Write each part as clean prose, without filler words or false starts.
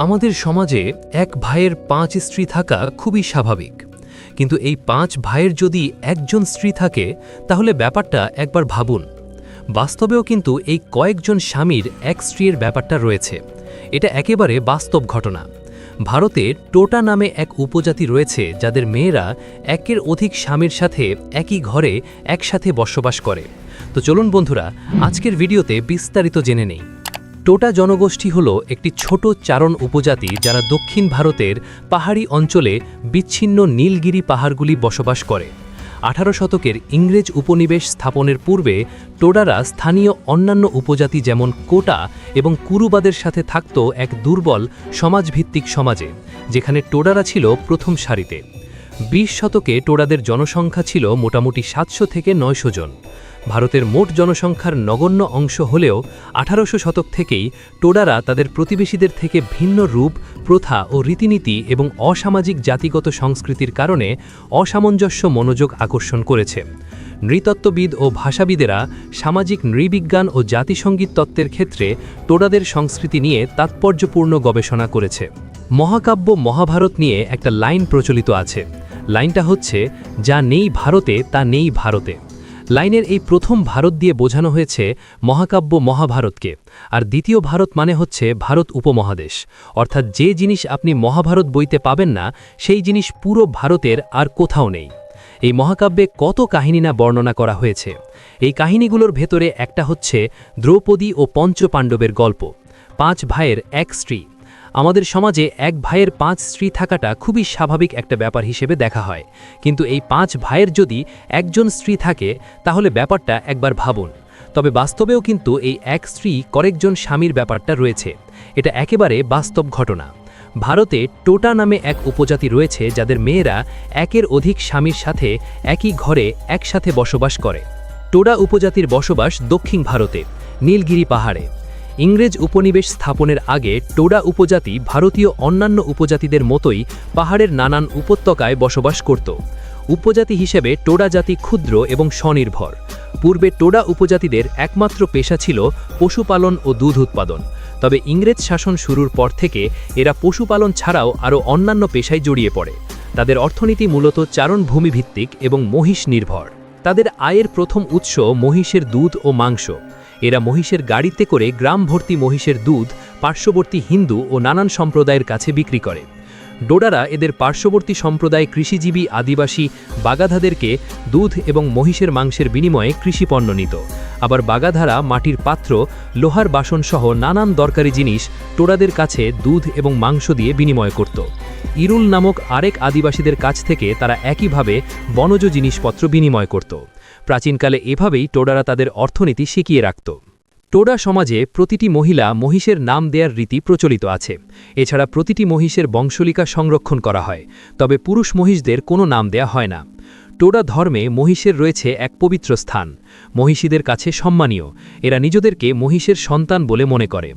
আমাদের সমাজে এক ভাইয়ের ৫ স্ত্রী থাকা খুবই স্বাভাবিক, কিন্তু এই ৫ ভাইয়ের যদি একজন স্ত্রী থাকে তাহলে ব্যাপারটা একবার ভাবুন। বাস্তবেও কিন্তু এই কয়েকজন স্বামীর এক স্ত্রীর ব্যাপারটা রয়েছে। এটা একেবারে বাস্তব ঘটনা। ভারতে টোটা নামে এক উপজাতি রয়েছে যাদের মেয়েরা একের অধিক স্বামীর সাথে একই ঘরে একসাথে বসবাস করে। তো চলুন বন্ধুরা, আজকের ভিডিওতে বিস্তারিত জেনে নেই। টোটা জনগোষ্ঠী হল একটি ছোট চারণ উপজাতি যারা দক্ষিণ ভারতের পাহাড়ি অঞ্চলে বিচ্ছিন্ন নীলগিরি পাহাড়গুলি বসবাস করে। 18 শতকের ইংরেজ উপনিবেশ স্থাপনের পূর্বে টোডারা স্থানীয় অন্যান্য উপজাতি যেমন কোটা এবং কুরুবাদের সাথে থাকত এক দুর্বল সমাজভিত্তিক সমাজে, যেখানে টোডারা ছিল প্রথম সারিতে। 20 শতকে টোডাদের জনসংখ্যা ছিল মোটামুটি 700 থেকে 900 জন। ভারতের মোট জনসংখ্যার নগণ্য অংশ হলেও 1800 শতক থেকেই টোডারা তাদের প্রতিবেশীদের থেকে ভিন্ন রূপ, প্রথা ও রীতিনীতি এবং অসামাজিক জাতিগত সংস্কৃতির কারণে অসামঞ্জস্য মনোযোগ আকর্ষণ করেছে। নৃতত্ত্ববিদ ও ভাষাবিদেরা সামাজিক নৃবিজ্ঞান ও জাতিসংগীত তত্ত্বের ক্ষেত্রে টোডাদের সংস্কৃতি নিয়ে তাৎপর্যপূর্ণ গবেষণা করেছে। মহাকাব্য মহাভারত নিয়ে একটা লাইন প্রচলিত আছে। লাইনটা হচ্ছে, যা নেই ভারতে তা নেই ভারতে। লাইনের এই প্রথম ভারত দিয়ে বোঝানো হয়েছে মহাকাব্য মহাভারতকে, আর দ্বিতীয় ভারত মানে হচ্ছে ভারত উপমহাদেশ। অর্থাৎ যে জিনিস আপনি মহাভারত বইতে পাবেন না, সেই জিনিস পুরো ভারতের আর কোথাও নেই। এই মহাকাব্যে কত কাহিনী না বর্ণনা করা হয়েছে। এই কাহিনীগুলোর ভেতরে একটা হচ্ছে দ্রৌপদী ও পঞ্চপাণ্ডবের গল্প। 5 ভাইয়ের এক স্ত্রী। আমাদের সমাজে এক ভাইয়ের 5 স্ত্রী থাকাটা খুবই স্বাভাবিক একটা ব্যাপার হিসেবে দেখা হয়, কিন্তু এই 5 ভাইয়ের যদি একজন স্ত্রী থাকে তাহলে ব্যাপারটা একবার ভাবুন। তবে বাস্তবেও কিন্তু এই এক স্ত্রী কয়েকজন স্বামীর ব্যাপারটা রয়েছে। এটা একেবারে বাস্তব ঘটনা। ভারতে টোটা নামে এক উপজাতি রয়েছে যাদের মেয়েরা একের অধিক স্বামীর সাথে একই ঘরে একসাথে বসবাস করে। টোডা উপজাতির বসবাস দক্ষিণ ভারতে নীলগিরি পাহাড়ে। ইংরেজ উপনিবেশ স্থাপনের আগে টোডা উপজাতি ভারতীয় অন্যান্য উপজাতিদের মতোই পাহাড়ের নানান উপত্যকায় বসবাস করত। উপজাতি হিসেবে টোডা জাতি ক্ষুদ্র এবং স্বনির্ভর। পূর্বে টোডা উপজাতিদের একমাত্র পেশা ছিল পশুপালন ও দুধ উৎপাদন। তবে ইংরেজ শাসন শুরুর পর থেকে এরা পশুপালন ছাড়াও আরও অন্যান্য পেশায় জড়িয়ে পড়ে। তাদের অর্থনীতি মূলত চারণভূমি ভিত্তিক এবং মহিষ নির্ভর। তাদের আয়ের প্রথম উৎস মহিষের দুধ ও মাংস। এরা মহিষের গাড়িতে করে গ্রাম ভর্তি মহিষের দুধ পার্শ্ববর্তী হিন্দু ও নানান সম্প্রদায়ের কাছে বিক্রি করে। ডোডারা এদের পার্শ্ববর্তী সম্প্রদায় কৃষিজীবী আদিবাসী বাগাধাদেরকে দুধ এবং মহিষের মাংসের বিনিময়ে কৃষিপণ্য নিত। আবার বাগাধারা মাটির পাত্র, লোহার বাসনসহ নানান দরকারি জিনিস টোডাদের কাছে দুধ এবং মাংস দিয়ে বিনিময় করত। ইরুল নামক আরেক আদিবাসীদের কাছ থেকে তারা একইভাবে বনজ জিনিসপত্র বিনিময় করত। প্রাচীনকালে এভাবেই টোডারা তাদের অর্থনীতি শিখিয়ে রাখত। টোডা সমাজে প্রতিটি মহিলা মহিষের নাম দেওয়ার রীতি প্রচলিত আছে। এছাড়া প্রতিটি মহিষের বংশলিকা সংরক্ষণ করা হয়, তবে পুরুষ মহিষদের কোনো নাম দেয়া হয় না। টোডা ধর্মে মহিষের রয়েছে এক পবিত্র স্থান। মহিষীদের কাছে সম্মানীয়। এরা নিজেদেরকে মহিষের সন্তান বলে মনে করে।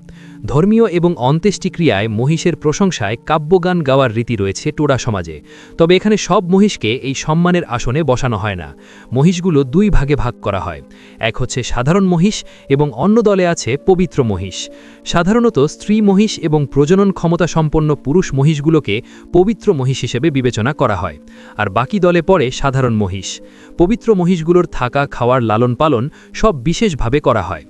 ধর্মীয় এবং অন্ত্যেষ্টিক্রিয়ায় মহিষের প্রশংসায় কাব্যগান গাওয়ার রীতি রয়েছে টোডা সমাজে। তবে এখানে সব মহিষকে এই সম্মানের আসনে বসানো হয় না। মহিষগুলো 2 ভাগে ভাগ করা হয়। এক হচ্ছে সাধারণ মহিষ এবং অন্য দলে আছে পবিত্র মহিষ। সাধারণত স্ত্রী মহিষ এবং প্রজনন ক্ষমতা সম্পন্ন পুরুষ মহিষগুলোকে পবিত্র মহিষ হিসেবে বিবেচনা করা হয়, আর বাকি দলে পড়ে সাধারণ মহিষ। পবিত্র মহিষগুলোর থাকা, খাওয়ার, লালন পালন সব বিশেষভাবে করা হয়।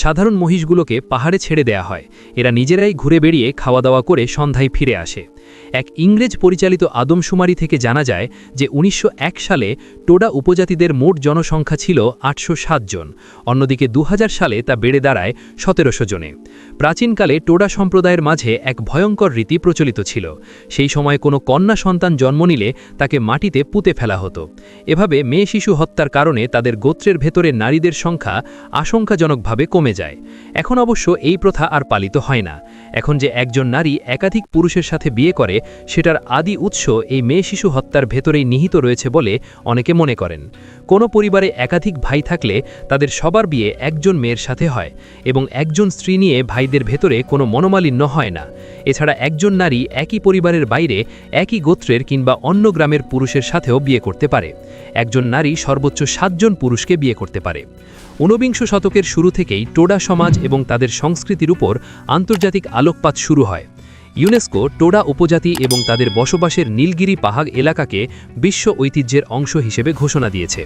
সাধারণ মহিষগুলোকে পাহাড়ে ছেড়ে দেয়া হয়। এরা নিজেরাই ঘুরে বেড়িয়ে খাওয়া দাওয়া করে সন্ধ্যায় ফিরে আসে। এক ইংরেজ পরিচালিত আদমশুমারি থেকে জানা যায় যে 1901 সালে টোডা উপজাতিদের মোট জনসংখ্যা ছিল 807 জন। অন্যদিকে 2000 সালে তা বেড়ে দাঁড়ায় 1700 জনে। প্রাচীনকালে টোডা সম্প্রদায়ের মাঝে এক ভয়ঙ্কর রীতি প্রচলিত ছিল। সেই সময় কোনো কন্যা সন্তান জন্ম নিলে তাকে মাটিতে পুঁতে ফেলা হতো। এভাবে মেয়ে শিশু হত্যার কারণে তাদের গোত্রের ভেতরে নারীদের সংখ্যা আশঙ্কাজনকভাবে কমে যায়। এখন অবশ্য এই প্রথা আর পালিত হয় না। এখন যে একজন নারী একাধিক পুরুষের সাথে বিয়ে করে, সেটার আদি উৎস এই মেয়ে শিশু হত্যার ভেতরেই নিহিত রয়েছে বলে অনেকে মনে করেন। কোনো পরিবারে একাধিক ভাই থাকলে তাদের সবার বিয়ে একজন মেয়ের সাথে হয় এবং একজন স্ত্রী নিয়ে ভাইদের ভেতরে কোনো মনোমালিন্য হয় না। এছাড়া একজন নারী একই পরিবারের বাইরে একই গোত্রের কিংবা অন্য গ্রামের পুরুষের সাথেও বিয়ে করতে পারে। একজন নারী সর্বোচ্চ 7 জন পুরুষকে বিয়ে করতে পারে। 19বিংশ শতকের শুরু থেকেই টোডা সমাজ এবং তাদের সংস্কৃতির উপর আন্তর্জাতিক আলোকপাত শুরু হয়। ইউনেস্কো টোডা উপজাতি এবং তাদের বসবাসের নীলগিরি পাহাড় এলাকাকে বিশ্ব ঐতিহ্যের অংশ হিসেবে ঘোষণা দিয়েছে।